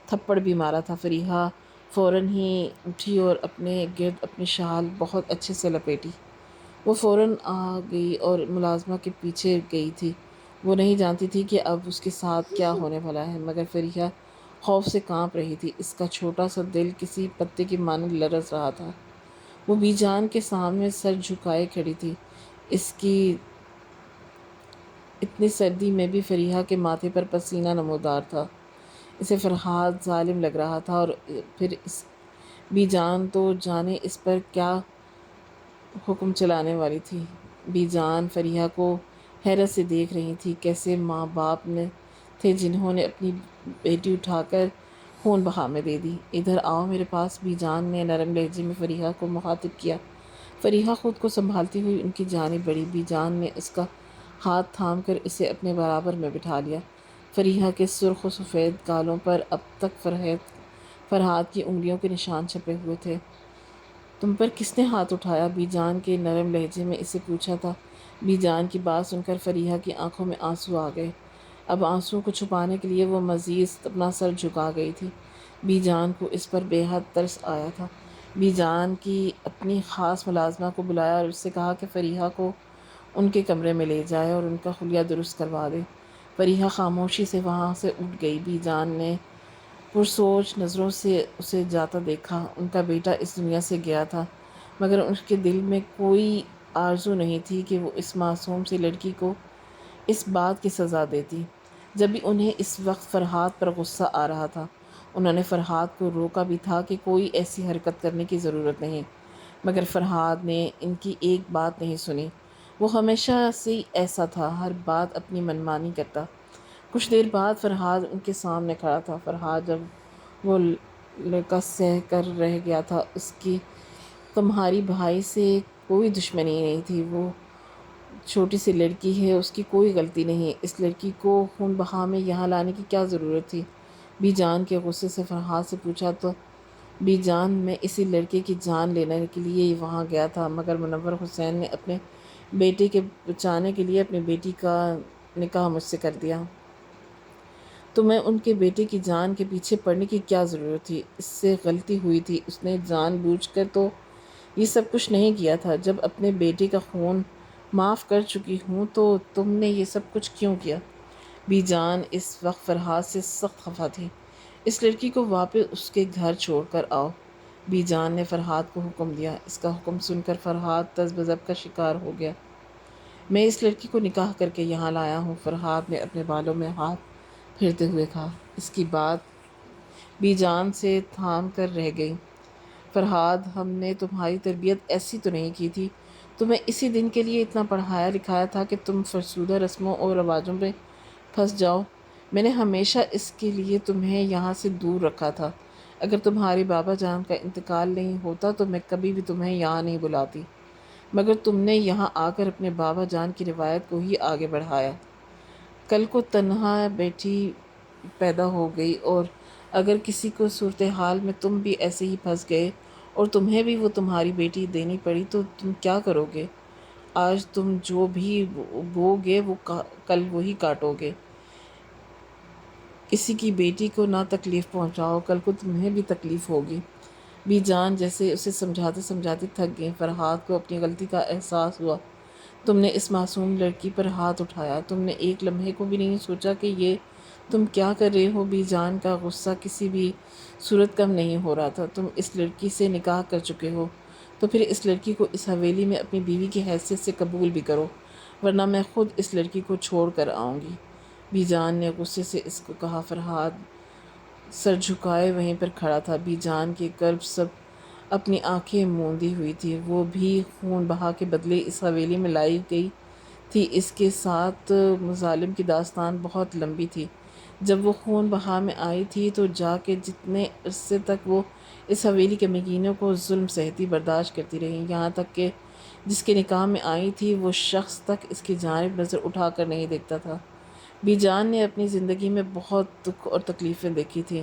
تھپڑ بھی مارا تھا۔ فریحہ فوراً ہی اٹھی اور اپنے گرد اپنی شال بہت اچھے سے لپیٹی۔ وہ فوراً آ گئی اور ملازمہ کے پیچھے گئی تھی۔ وہ نہیں جانتی تھی کہ اب اس کے ساتھ کیا ہونے والا ہے، مگر فریحہ خوف سے کانپ رہی تھی۔ اس کا چھوٹا سا دل کسی پتے کی مانند لرز رہا تھا۔ وہ بی جان کے سامنے سر جھکائے کھڑی تھی۔ اس کی اتنی سردی میں بھی فریحہ کے ماتھے پر پسینہ نمودار تھا۔ اسے فرحاد ظالم لگ رہا تھا، اور پھر اس بی جان تو جانے اس پر کیا حکم چلانے والی تھی۔ بی جان فریحہ کو حیرت سے دیکھ رہی تھی۔ کیسے ماں باپ نے تھے جنہوں نے اپنی بیٹی اٹھا کر خون بہا میں دے دی۔ ادھر آؤ میرے پاس، بی جان نے نرم لہجے میں فریحہ کو مخاطب کیا۔ فریحہ خود کو سنبھالتی ہوئی ان کی جانب بڑھی۔ بی جان نے اس کا ہاتھ تھام کر اسے اپنے برابر میں بٹھا لیا۔ فریحہ کے سرخ و سفید گالوں پر اب تک فرحاد کی انگلیوں کے نشان چھپے ہوئے تھے۔ تم پر کس نے ہاتھ اٹھایا؟ بی جان کے نرم لہجے میں اسے پوچھا تھا۔ بی جان کی بات سن کر فریحہ کی آنکھوں میں آنسو آ گئے۔ اب آنسوؤں کو چھپانے کے لیے وہ مزید اپنا سر جھکا گئی تھی۔ بی جان کو اس پر بے حد ترس آیا تھا۔ بی جان کی اپنی خاص ملازمہ کو بلایا اور اس سے کہا کہ فریحہ کو ان کے کمرے میں لے جائے اور ان کا خلیہ درست کروا دے۔ فریحہ خاموشی سے وہاں سے اٹھ گئی۔ بی جان نے پرسوچ نظروں سے اسے جاتا دیکھا۔ ان کا بیٹا اس دنیا سے گیا تھا، مگر ان کے دل میں کوئی آرزو نہیں تھی کہ وہ اس معصوم سی لڑکی کو اس بات کی سزا دیتی۔ جب بھی انہیں اس وقت فرحاد پر غصہ آ رہا تھا، انہوں نے فرحاد کو روکا بھی تھا کہ کوئی ایسی حرکت کرنے کی ضرورت نہیں، مگر فرحاد نے ان کی ایک بات نہیں سنی۔ وہ ہمیشہ سے ایسا تھا، ہر بات اپنی منمانی کرتا۔ کچھ دیر بعد فرحاد ان کے سامنے کھڑا تھا۔ فرحاد، جب وہ لڑکا سہ کر رہ گیا تھا، اس کی تمہاری بھائی سے کوئی دشمنی نہیں تھی، وہ چھوٹی سی لڑکی ہے، اس کی کوئی غلطی نہیں۔ اس لڑکی کو خون بہا میں یہاں لانے کی کیا ضرورت تھی؟ بی جان کے غصے سے فرحاد سے پوچھا تو بی جان، میں اسی لڑکے کی جان لینے کے لیے وہاں گیا تھا، مگر منور حسین نے اپنے بیٹے کے بچانے کے لیے اپنی بیٹی کا نکاح مجھ سے کر دیا۔ تو میں ان کے بیٹے کی جان کے پیچھے پڑنے کی کیا ضرورت تھی؟ اس سے غلطی ہوئی تھی، اس نے جان بوجھ کر تو یہ سب کچھ نہیں کیا تھا۔ جب اپنے بیٹے کا خون معاف کر چکی ہوں تو تم نے یہ سب کچھ کیوں کیا؟ بی جان اس وقت فرحاد سے سخت خفا تھی۔ اس لڑکی کو واپس اس کے گھر چھوڑ کر آؤ، بی جان نے فرحاد کو حکم دیا۔ اس کا حکم سن کر فرحاد تذبذب کا شکار ہو گیا۔ میں اس لڑکی کو نکاح کر کے یہاں لایا ہوں، فرحاد نے اپنے بالوں میں ہاتھ پھیرتے ہوئے کہا۔ اس کی بات بی جان سے تھام کر رہ گئی۔ فرحاد، ہم نے تمہاری تربیت ایسی تو نہیں کی تھی، تمہیں اسی دن کے لیے اتنا پڑھایا لکھایا تھا کہ تم فرسودہ رسموں اور رواجوں میں پھنس جاؤ؟ میں نے ہمیشہ اس کے لیے تمہیں یہاں سے دور رکھا تھا۔ اگر تمہارے بابا جان کا انتقال نہیں ہوتا تو میں کبھی بھی تمہیں یہاں نہیں بلاتی، مگر تم نے یہاں آ کر اپنے بابا جان کی روایت کو ہی آگے بڑھایا۔ کل کو تنہا بیٹی پیدا ہو گئی، اور اگر کسی کو صورتحال میں تم بھی ایسے ہی پھنس گئے اور تمہیں بھی وہ تمہاری بیٹی دینی پڑی تو تم کیا کرو گے؟ آج تم جو بھی بو گے وہ کل وہی کاٹو گے۔ کسی کی بیٹی کو نہ تکلیف پہنچاؤ، کل کو تمہیں بھی تکلیف ہوگی۔ بی جان جیسے اسے سمجھاتے سمجھاتے تھک گئیں۔ فرحات کو اپنی غلطی کا احساس ہوا۔ تم نے اس معصوم لڑکی پر ہاتھ اٹھایا، تم نے ایک لمحے کو بھی نہیں سوچا کہ یہ تم کیا کر رہے ہو۔ بی جان کا غصہ کسی بھی صورت کم نہیں ہو رہا تھا۔ تم اس لڑکی سے نکاح کر چکے ہو تو پھر اس لڑکی کو اس حویلی میں اپنی بیوی کی حیثیت سے قبول بھی کرو، ورنہ میں خود اس لڑکی کو چھوڑ کر آؤں گی۔ بی جان نے غصے سے اس کو کہا۔ فرحات سر جھکائے وہیں پر کھڑا تھا۔ بی جان کے کرب سب اپنی آنکھیں موندی ہوئی تھی۔ وہ بھی خون بہا کے بدلے اس حویلی میں لائی گئی تھی۔ اس کے ساتھ مظالم کی داستان بہت لمبی تھی۔ جب وہ خون بہا میں آئی تھی تو جا کے جتنے عرصے تک وہ اس حویلی کے مکینوں کو ظلم سہتی برداشت کرتی رہی، یہاں تک کہ جس کے نکاح میں آئی تھی وہ شخص تک اس کی جانب نظر اٹھا کر نہیں دیکھتا تھا۔ بی جان نے اپنی زندگی میں بہت دکھ اور تکلیفیں دیکھی تھیں،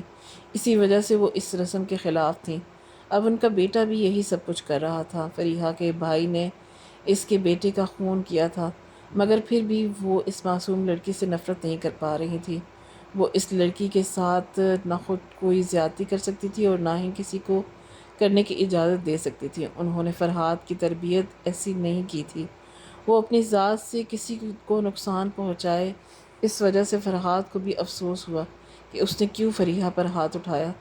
اسی وجہ سے وہ اس رسم کے خلاف تھیں۔ اب ان کا بیٹا بھی یہی سب کچھ کر رہا تھا۔ فریحہ کے بھائی نے اس کے بیٹے کا خون کیا تھا، مگر پھر بھی وہ اس معصوم لڑکی سے نفرت نہیں کر پا رہی تھی۔ وہ اس لڑکی کے ساتھ نہ خود کوئی زیادتی کر سکتی تھی اور نہ ہی کسی کو کرنے کی اجازت دے سکتی تھی۔ انہوں نے فرحات کی تربیت ایسی نہیں کی تھی وہ اپنی ذات سے کسی کو نقصان پہنچائے۔ اس وجہ سے فرحات کو بھی افسوس ہوا کہ اس نے کیوں فریحہ پر ہاتھ اٹھایا۔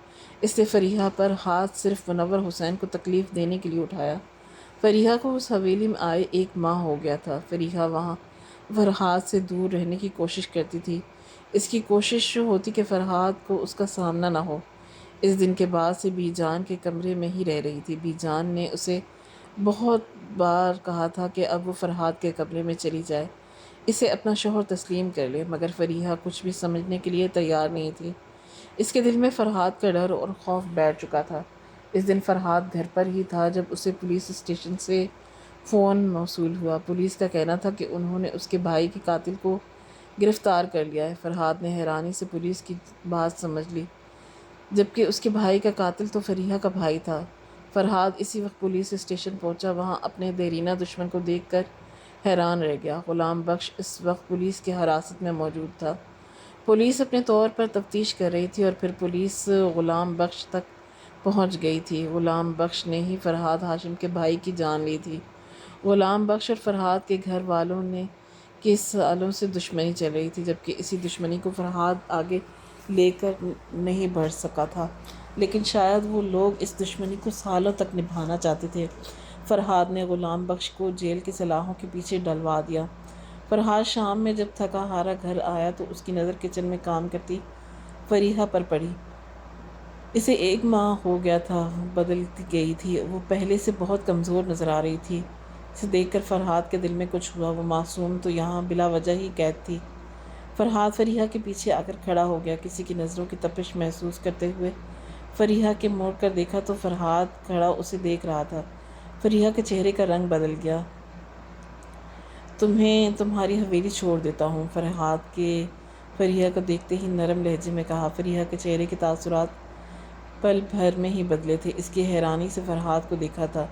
اس نے فریحہ پر ہاتھ صرف منور حسین کو تکلیف دینے کے لیے اٹھایا۔ فریحہ کو اس حویلی میں آئے 1 ماہ ہو گیا تھا۔ فریحہ وہاں فرحات سے دور رہنے کی کوشش کرتی تھی۔ اس کی کوشش ہوتی کہ فرحات کو اس کا سامنا نہ ہو۔ اس دن کے بعد سے بی جان کے کمرے میں ہی رہ رہی تھی۔ بی جان نے اسے بہت بار کہا تھا کہ اب وہ فرحات کے کمرے میں چلی جائے، اسے اپنا شوہر تسلیم کر لے، مگر فریحہ کچھ بھی سمجھنے کے لیے تیار نہیں تھی۔ اس کے دل میں فرحات کا ڈر اور خوف بیٹھ چکا تھا۔ اس دن فرحات گھر پر ہی تھا جب اسے پولیس اسٹیشن سے فون موصول ہوا۔ پولیس کا کہنا تھا کہ انہوں نے اس کے بھائی کے قاتل کو گرفتار کر لیا ہے۔ فرحات نے حیرانی سے پولیس کی بات سمجھ لی، جبکہ اس کے بھائی کا قاتل تو فریحہ کا بھائی تھا۔ فرحات اسی وقت پولیس اسٹیشن پہنچا۔ وہاں اپنے دیرینہ دشمن کو دیکھ کر حیران رہ گیا۔ غلام بخش اس وقت پولیس کی حراست میں موجود تھا۔ پولیس اپنے طور پر تفتیش کر رہی تھی اور پھر پولیس غلام بخش تک پہنچ گئی تھی۔ غلام بخش نے ہی فرحات ہاشم کے بھائی کی جان لی تھی۔ غلام بخش اور فرحات کے گھر والوں نے کے سالوں سے دشمنی چل رہی تھی، جبکہ اسی دشمنی کو فرحات آگے لے کر نہیں بڑھ سکا تھا، لیکن شاید وہ لوگ اس دشمنی کو سالوں تک نبھانا چاہتے تھے۔ فرحات نے غلام بخش کو جیل کی سلاخوں کے پیچھے ڈلوا دیا۔ فرحات شام میں جب تھکا ہارا گھر آیا تو اس کی نظر کچن میں کام کرتی فریحہ پر پڑی۔ اسے 1 ماہ ہو گیا تھا، بدلتی گئی تھی، وہ پہلے سے بہت کمزور نظر آ رہی تھی۔ اسے دیکھ کر فرحات کے دل میں کچھ ہوا۔ وہ معصوم تو یہاں بلا وجہ ہی قید تھی۔ فرحات فریحہ کے پیچھے آ کر کھڑا ہو گیا، کسی کی نظروں کی تپش محسوس کرتے ہوئے فریحہ کے موڑ کر دیکھا تو فرحات کھڑا اسے دیکھ رہا تھا۔ فریحہ کے چہرے کا رنگ بدل گیا۔ تمہیں تمہاری حویلی چھوڑ دیتا ہوں، فرحات کے فریحہ کو دیکھتے ہی نرم لہجے میں کہا۔ فریحہ کے چہرے کے تاثرات پل بھر میں ہی بدلے تھے۔ اس کی حیرانی سے فرحات کو دیکھا تھا۔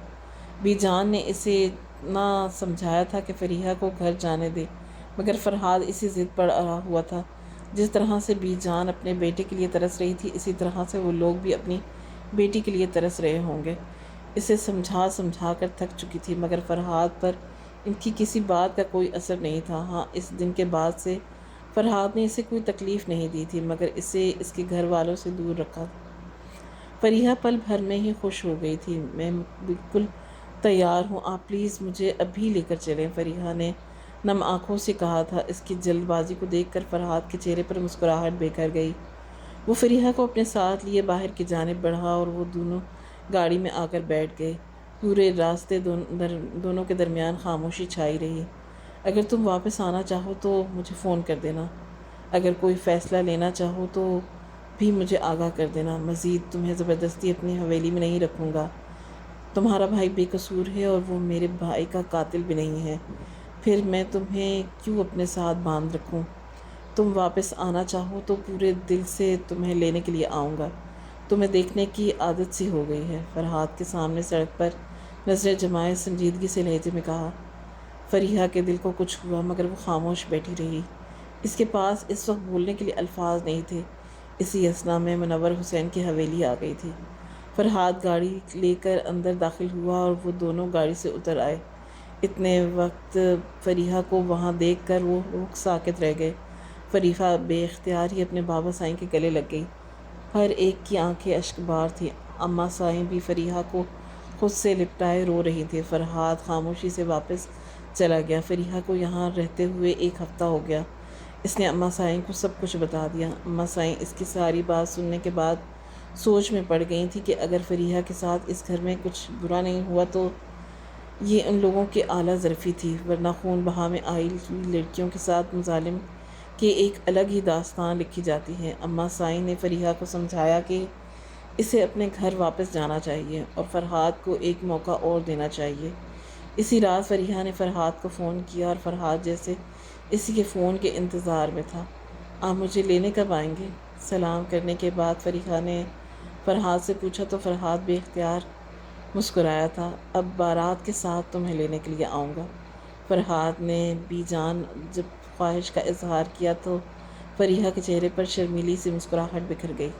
بی جان نے اسے اتنا سمجھایا تھا کہ فریحہ کو گھر جانے دے، مگر فرحات اسی ضد پر اڑا ہوا تھا۔ جس طرح سے بی جان اپنے بیٹے کے لیے ترس رہی تھی، اسی طرح سے وہ لوگ بھی اپنی بیٹی کے لیے ترس رہے ہوں گے۔ اسے سمجھا سمجھا کر تھک چکی تھی، مگر فرحات پر ان کی کسی بات کا کوئی اثر نہیں تھا۔ ہاں، اس دن کے بعد سے فرحات نے اسے کوئی تکلیف نہیں دی تھی، مگر اسے اس کے گھر والوں سے دور رکھا تھا۔ فریحہ پل بھر میں ہی خوش ہو گئی تھی۔ میں بالکل تیار ہوں، آپ پلیز مجھے ابھی لے کر چلیں، فریحہ نے نم آنکھوں سے کہا تھا۔ اس کی جلد بازی کو دیکھ کر فرحات کے چہرے پر مسکراہٹ بکھر گئی۔ وہ فریحہ کو اپنے ساتھ لیے باہر کی جانب بڑھا اور وہ دونوں گاڑی میں آ کر بیٹھ گئے۔ پورے راستے دونوں کے درمیان خاموشی چھائی رہی۔ اگر تم واپس آنا چاہو تو مجھے فون کر دینا، اگر کوئی فیصلہ لینا چاہو تو بھی مجھے آگاہ کر دینا، مزید تمہیں زبردستی اپنی حویلی میں نہیں رکھوں گا۔ تمہارا بھائی بے قصور ہے اور وہ میرے بھائی کا قاتل بھی نہیں ہے، پھر میں تمہیں کیوں اپنے ساتھ باندھ رکھوں؟ تم واپس آنا چاہو تو پورے دل سے تمہیں لینے کے لیے آؤں گا۔ تمہیں دیکھنے کی عادت سی ہو گئی ہے۔ فرحاد کے سامنے سڑک پر نظریں جمائے سنجیدگی سے لہجے میں کہا۔ فریحہ کے دل کو کچھ ہوا مگر وہ خاموش بیٹھی رہی۔ اس کے پاس اس وقت بولنے کے لیے الفاظ نہیں تھے۔ اسی اثنا میں منور حسین کی حویلی آ گئی تھی۔ فرحاد گاڑی لے کر اندر داخل ہوا اور وہ دونوں گاڑی سے اتر آئے۔ اتنے وقت فریحہ کو وہاں دیکھ کر وہ رک ساکت رہ گئے۔ فریحہ بے اختیار ہی اپنے بابا سائیں کے گلے لگ گئی۔ ہر ایک کی آنکھیں اشک بار تھیں۔ اماں سائیں بھی فریحہ کو خود سے لپٹائے رو رہی تھیں۔ فرحاد خاموشی سے واپس چلا گیا۔ فریحہ کو یہاں رہتے ہوئے 1 ہفتہ ہو گیا۔ اس نے اماں سائیں کو سب کچھ بتا دیا۔ اماں سائیں اس کی ساری بات سننے کے بعد سوچ میں پڑ گئی تھیں کہ اگر فریحہ کے ساتھ اس گھر میں کچھ برا نہیں ہوا تو یہ ان لوگوں کی اعلیٰ ظرفی تھی، ورنہ خون بہا میں آئی ہوئی لڑکیوں کے ساتھ مظالم کی ایک الگ ہی داستان لکھی جاتی ہے۔ اماں سائیں نے فریحہ کو سمجھایا کہ اسے اپنے گھر واپس جانا چاہیے اور فرحاد کو ایک موقع اور دینا چاہیے۔ اسی رات فریحہ نے فرحاد کو فون کیا اور فرحاد جیسے اسی کے فون کے انتظار میں تھا۔ آپ مجھے لینے کب آئیں گے؟ سلام کرنے کے بعد فریحہ نے فرحاد سے پوچھا تو فرحاد بے اختیار مسکرایا تھا۔ اب بارات کے ساتھ تمہیں لینے کے لیے آؤں گا۔ فرحاد نے بی جان جب خواہش کا اظہار کیا تو فریحہ کے چہرے پر شرمیلی سی مسکراہٹ بکھر گئی۔